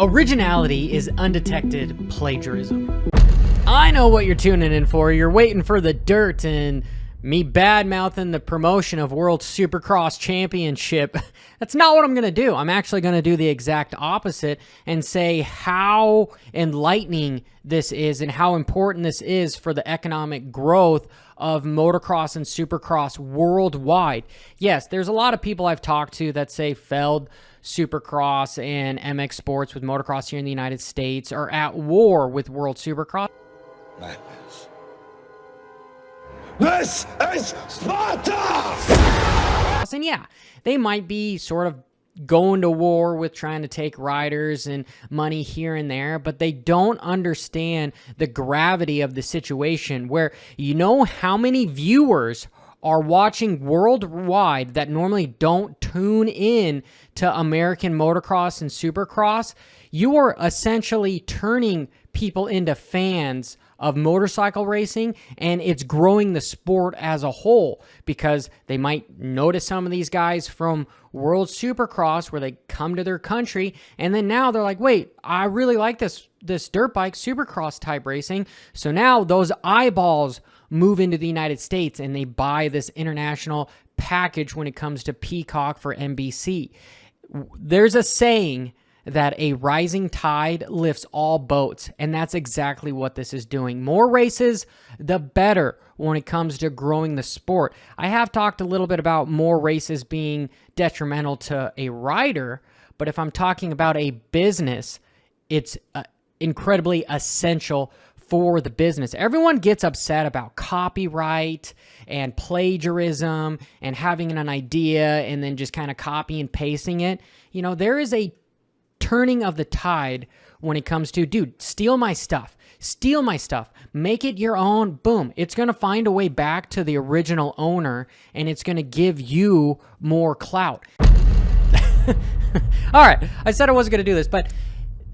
Originality is undetected plagiarism. I know what you're tuning in for. You're waiting for the dirt and me bad-mouthing the promotion of World Supercross Championship. That's not what I'm going to do. I'm actually going to do the exact opposite and say how enlightening this is and how important this is for the economic growth of motocross and supercross worldwide. Yes, there's a lot of people I've talked to that say Feld, Supercross, and MX Sports with motocross here in the United States are at war with World Supercross. Madness. This is Sparta! And yeah, they might be sort of going to war with trying to take riders and money here and there, but they don't understand the gravity of the situation where you know how many viewers are watching worldwide that normally don't tune in to American motocross and supercross. You are essentially turning people into fans of motorcycle racing, and it's growing the sport as a whole because they might notice some of these guys from World Supercross where they come to their country, and then now they're like, wait, I really like this dirt bike supercross type racing. So now those eyeballs move into the United States and they buy this international package when it comes to Peacock for NBC. There's a saying that a rising tide lifts all boats, and that's exactly what this is doing. More races, the better when it comes to growing the sport. I have talked a little bit about more races being detrimental to a rider, but if I'm talking about a business, it's incredibly essential for the business. Everyone gets upset about copyright and plagiarism and having an idea and then just kind of copy and pasting it. You know, there is a turning of the tide when it comes to, dude, steal my stuff, make it your own, boom. It's going to find a way back to the original owner and it's going to give you more clout. All right, I said I wasn't going to do this, but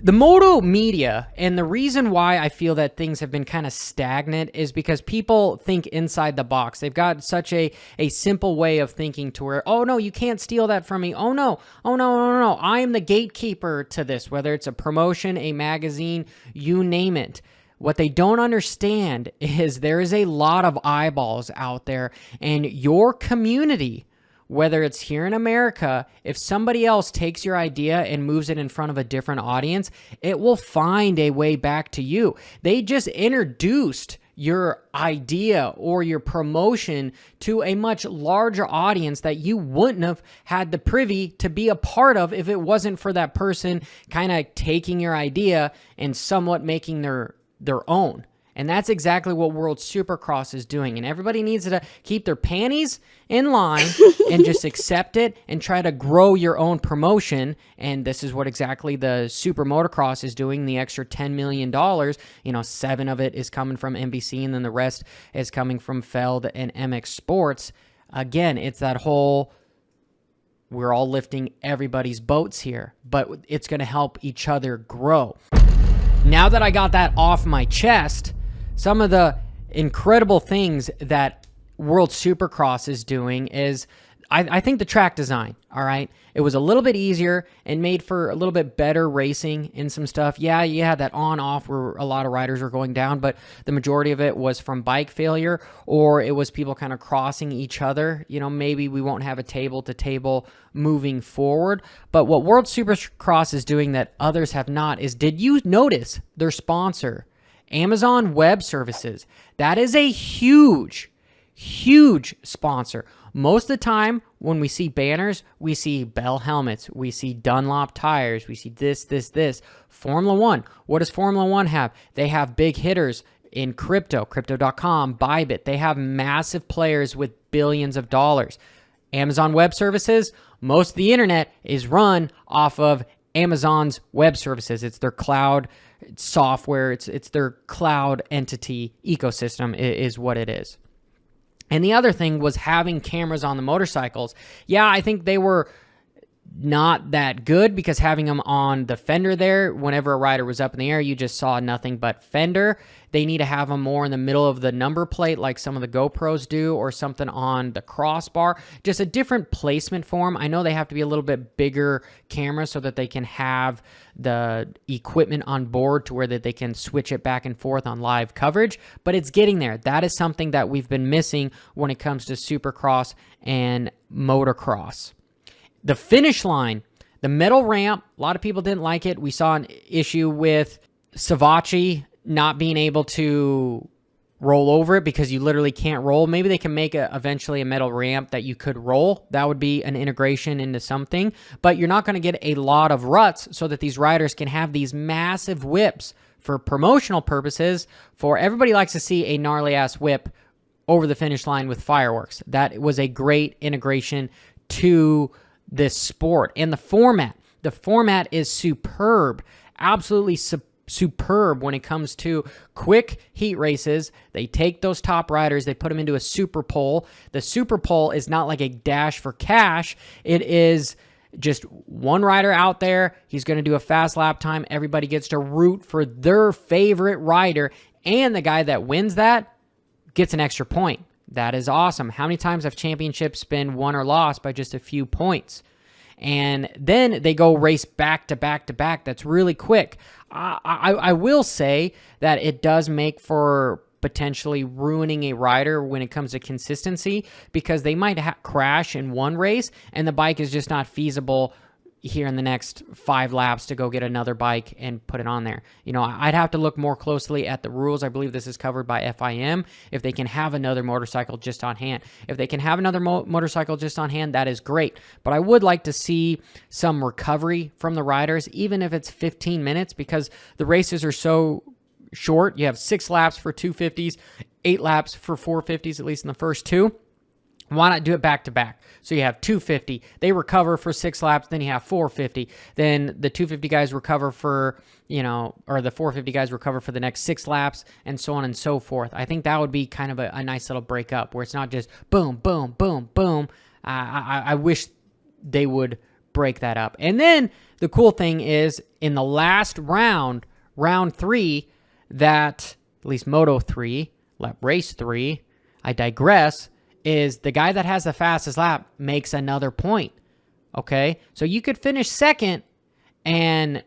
the Moto Media, and the reason why I feel that things have been kind of stagnant is because people think inside the box. They've got such a simple way of thinking to where, oh no, you can't steal that from me. Oh no, I am the gatekeeper to this, whether it's a promotion, a magazine, you name it. What they don't understand is there is a lot of eyeballs out there, and your community, whether it's here in America, if somebody else takes your idea and moves it in front of a different audience, it will find a way back to you. They just introduced your idea or your promotion to a much larger audience that you wouldn't have had the privy to be a part of if it wasn't for that person kind of taking your idea and somewhat making their own. And that's exactly what World Supercross is doing. And everybody needs to keep their panties in line and just accept it and try to grow your own promotion. And this is what exactly the Super Motocross is doing, the extra $10 million. You know, 7 of it is coming from NBC, and then the rest is coming from Feld and MX Sports. Again, it's that whole, we're all lifting everybody's boats here, but it's going to help each other grow. Now that I got that off my chest, some of the incredible things that World Supercross is doing is, I think the track design, all right? It was a little bit easier and made for a little bit better racing in some stuff. Yeah, you had that on-off where a lot of riders were going down, but the majority of it was from bike failure, or it was people kind of crossing each other. You know, maybe we won't have a table-to-table moving forward, but what World Supercross is doing that others have not is, did you notice their sponsor, Amazon Web Services? That is a huge sponsor. Most of the time when we see banners, we see Bell helmets, we see Dunlop tires, we see this. Formula One, what does Formula One have? They have big hitters in crypto.com, Bybit. They have massive players with billions of dollars. Amazon Web Services, most of the internet is run off of Amazon's web services. It's their cloud software. It's their cloud entity ecosystem is what it is. And the other thing was having cameras on the motorcycles. Yeah, I think they were not that good because having them on the fender there, whenever a rider was up in the air, you just saw nothing but fender. They need to have them more in the middle of the number plate like some of the GoPros do, or something on the crossbar. Just a different placement for them. I know they have to be a little bit bigger camera so that they can have the equipment on board to where that they can switch it back and forth on live coverage, but it's getting there. That is something that we've been missing when it comes to Supercross and motocross. The finish line, the metal ramp, a lot of people didn't like it. We saw an issue with Savachi not being able to roll over it because you literally can't roll. Maybe they can make eventually a metal ramp that you could roll. That would be an integration into something, but you're not going to get a lot of ruts so that these riders can have these massive whips for promotional purposes. For everybody likes to see a gnarly ass whip over the finish line with fireworks. That was a great integration to this sport. And the format is superb, absolutely superb when it comes to quick heat races. They take those top riders, they put them into a super pole. The super pole is not like a dash for cash. It is just one rider out there. He's going to do a fast lap time. Everybody gets to root for their favorite rider, and the guy that wins that gets an extra point. That is awesome. How many times have championships been won or lost by just a few points? And then they go race back to back to back. That's really quick. I will say that it does make for potentially ruining a rider when it comes to consistency, because they might crash in one race and the bike is just not feasible here in the next 5 laps to go get another bike and put it on there. You know, I'd have to look more closely at the rules. I believe this is covered by FIM. If they can have another motorcycle just on hand. If they can have another motorcycle just on hand, that is great. But I would like to see some recovery from the riders, even if it's 15 minutes, because the races are so short. You have 6 laps for 250s, 8 laps for 450s, at least in the first 2. Why not do it back to back? So you have 250, they recover for 6 laps, then you have 450. Then the 250 guys recover for, or the 450 guys recover for the next 6 laps, and so on and so forth. I think that would be kind of a nice little break up where it's not just boom, boom, boom, boom. I wish they would break that up. And then the cool thing is in the last round 3, that at least Moto 3, race 3, I digress, is the guy that has the fastest lap makes another point, okay? So you could finish second and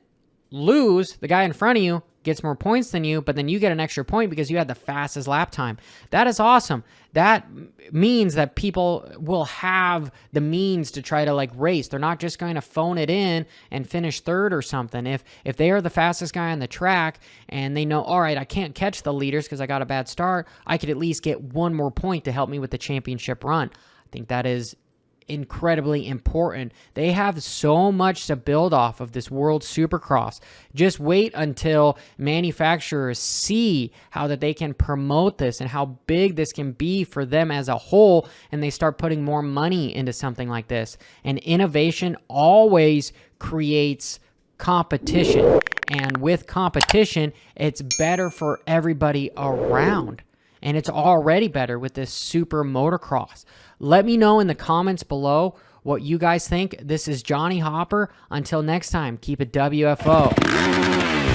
lose. The guy in front of you gets more points than you, but then you get an extra point because you had the fastest lap time. That is awesome. That means that people will have the means to try to race. They're not just going to phone it in and finish third or something. If they are the fastest guy on the track and they know, all right, I can't catch the leaders because I got a bad start, I could at least get one more point to help me with the championship run. I think that is incredibly important. They have so much to build off of this World Supercross. Just wait until manufacturers see how that they can promote this and how big this can be for them as a whole, and they start putting more money into something like this. And innovation always creates competition, and with competition, it's better for everybody around. And it's already better with this super motocross. Let me know in the comments below what you guys think. This is Johnny Hopper. Until next time, keep it WFO.